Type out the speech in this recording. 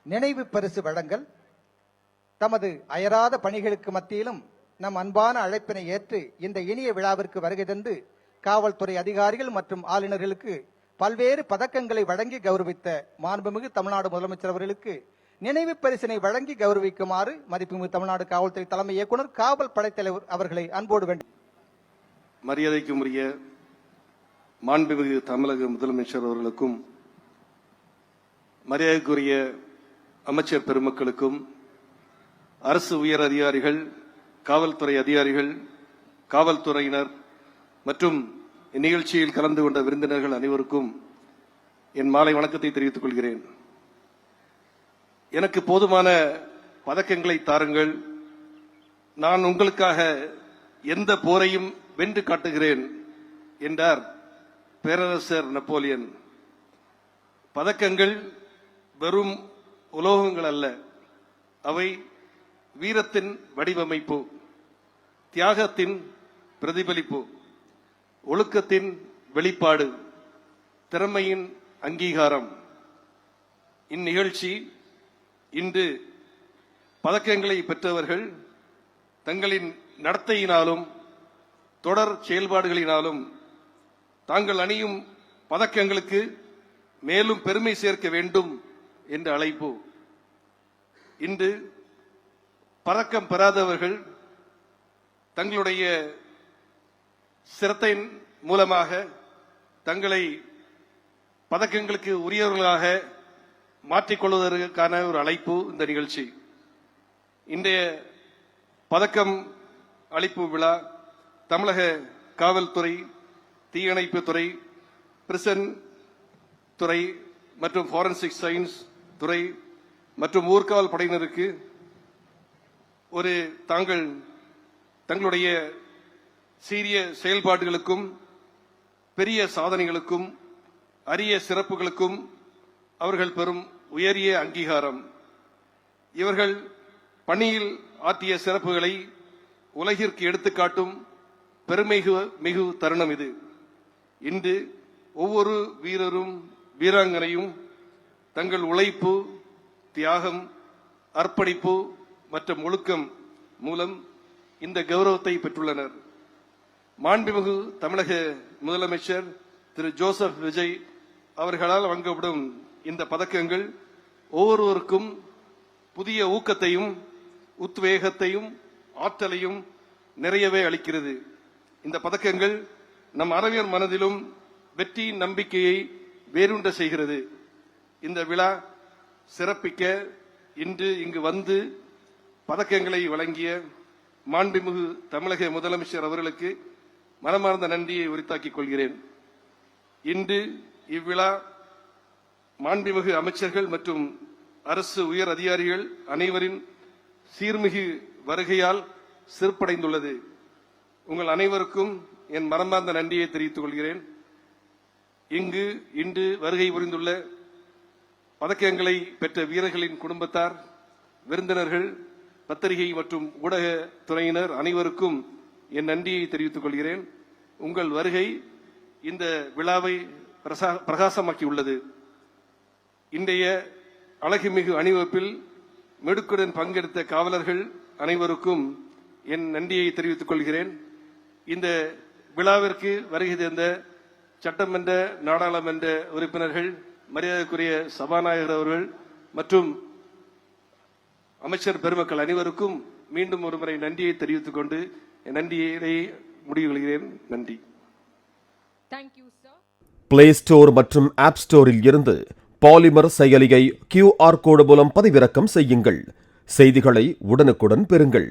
நினைவு பரிசு வழங்கல். தமது அயராத பணிகளுக்கு மத்தியிலும் நம் அன்பான அழைப்பினை ஏற்று இந்த இனிய விழாவிற்கு வருகை தந்து காவல்துறை அதிகாரிகள் மற்றும் ஆளுநர்களுக்கு பல்வேறு பதக்கங்களை வழங்கி கௌரவித்த மாண்புமிகு தமிழ்நாடு முதலமைச்சர் அவர்களுக்கு நினைவு பரிசினை வழங்கி கௌரவிக்குமாறு மதிப்புமிகு தமிழ்நாடு காவல்துறை தலைமை இயக்குனர் காவல் படைத்தலைவர் அவர்களை அன்போடு வேண்டி. மரியாதைக்கும் உரிய மாண்புமிகு தமிழக முதலமைச்சர் அவர்களுக்கும் மரியாதைக்குரிய அமைச்சர் பெருமக்களுக்கும் அரசு உயர் அதிகாரிகள், காவல்துறை அதிகாரிகள், காவல்துறையினர் மற்றும் இந்நிகழ்ச்சியில் கலந்து கொண்ட விருந்தினர்கள் அனைவருக்கும் என் மாலை வணக்கத்தை தெரிவித்துக் கொள்கிறேன். எனக்கு போதுமான பதக்கங்களை தாருங்கள், நான் உங்களுக்காக எந்த போரையும் வென்று காட்டுகிறேன் என்றார் பேரரசர் நெப்போலியன். பதக்கங்கள் வெறும் உலோகங்கள் அல்ல, அவை வீரத்தின் வடிவமைப்பு, தியாகத்தின் பிரதிபலிப்பு, ஒழுக்கத்தின் வெளிப்பாடு, திறமையின் அங்கீகாரம். இந்நிகழ்ச்சி இன்று பதக்கங்களை பெற்றவர்கள் தங்களின் நடத்தையினாலும் தொடர் செயல்பாடுகளினாலும் தாங்கள் அணியும் பதக்கங்களுக்கு மேலும் பெருமை சேர்க்க வேண்டும் என்ற அழைப்பு. இன்று பதக்கம் பெறாதவர்கள் தங்களுடைய சிரத்தையின் மூலமாக தங்களை பதக்கங்களுக்கு உரியவர்களாக மாற்றிக்கொள்வதற்கான ஒரு அழைப்பு இந்த நிகழ்ச்சி. இன்றைய பதக்கம் அளிப்பு விழா தமிழக காவல்துறை, தீயணைப்புத்துறை, பிரிசன் துறை மற்றும் ஃபாரன்சிக் சயின்ஸ் துறை மற்றும் ஊர்காவல் படையினருக்கு ஒரு தங்களுடைய சீரிய செயல்பாடுகளுக்கும் பெரிய சாதனைகளுக்கும் அரிய சிறப்புகளுக்கும் அவர்கள் பெறும் உயரிய அங்கீகாரம். இவர்கள் பணியில் ஆற்றிய சிறப்புகளை உலகிற்கு எடுத்துக்காட்டும் பெருமை மிகு தருணம் இது. இன்று ஒவ்வொரு வீரரும் வீராங்கனையும் தங்கள் உழைப்பு, தியாகம், அர்ப்பணிப்பு மற்றும் ஒழுக்கம் மூலம் இந்த கௌரவத்தை பெற்றுள்ளனர். மாண்புமிகு தமிழக முதலமைச்சர் திரு ஜோசப் விஜய் அவர்களால் வழங்கப்படும் இந்த பதக்கங்கள் ஒவ்வொருவருக்கும் புதிய ஊக்கத்தையும் உத்வேகத்தையும் ஆற்றலையும் நிறையவே அளிக்கிறது. இந்த பதக்கங்கள் நம் அனைவர் மனதிலும் வெற்றி நம்பிக்கையை வேரூன்ற செய்கிறது. இந்த விழா சிறப்பிக்க இன்று இங்கு வந்து பதக்கங்களை வழங்கிய மாண்புமிகு தமிழக முதலமைச்சர் அவர்களுக்கு மனமார்ந்த நன்றியை உரித்தாக்கிக் கொள்கிறேன். இன்று இவ்விழா மாண்புமிகு அமைச்சர்கள் மற்றும் அரசு உயர் அதிகாரிகள் அனைவரின் சீர்மிகு வருகையால் சிறப்படைந்துள்ளது. உங்கள் அனைவருக்கும் என் மனமார்ந்த நன்றியை தெரிவித்துக் கொள்கிறேன். இங்கு இன்று வருகை புரிந்துள்ள பதக்கங்களை பெற்ற வீரர்களின் குடும்பத்தார், விருந்தினர்கள், பத்திரிகை மற்றும் ஊடக துறையினர் அனைவருக்கும் என் நன்றியை தெரிவித்துக் கொள்கிறேன். உங்கள் வருகை இந்த விழாவை பிரகாசமாக்கியுள்ளது. இன்றைய அழகுமிகு அணிவகுப்பில் மெடுக்குடன் பங்கெடுத்த காவலர்கள் அனைவருக்கும் என் நன்றியை தெரிவித்துக் கொள்கிறேன். இந்த விழாவிற்கு வருகை தந்த சட்டமன்ற, நாடாளுமன்ற உறுப்பினர்கள், மரியாதைக்குரிய சபாநாயகர் அவர்கள் மற்றும் அமைச்சர் பெருமக்கள் அனைவருக்கும் மீண்டும் ஒருமுறை நன்றியை தெரிவித்துக் கொண்டு என் நன்றியை முடிவு கொள்கிறேன். நன்றி. பிளே ஸ்டோர் மற்றும் ஆப் ஸ்டோரில் இருந்து பாலிமர் செயலியை QR கோடு மூலம் பதிவிறக்கம் செய்யுங்கள். செய்திகளை உடனுக்குடன் பெறுங்கள்.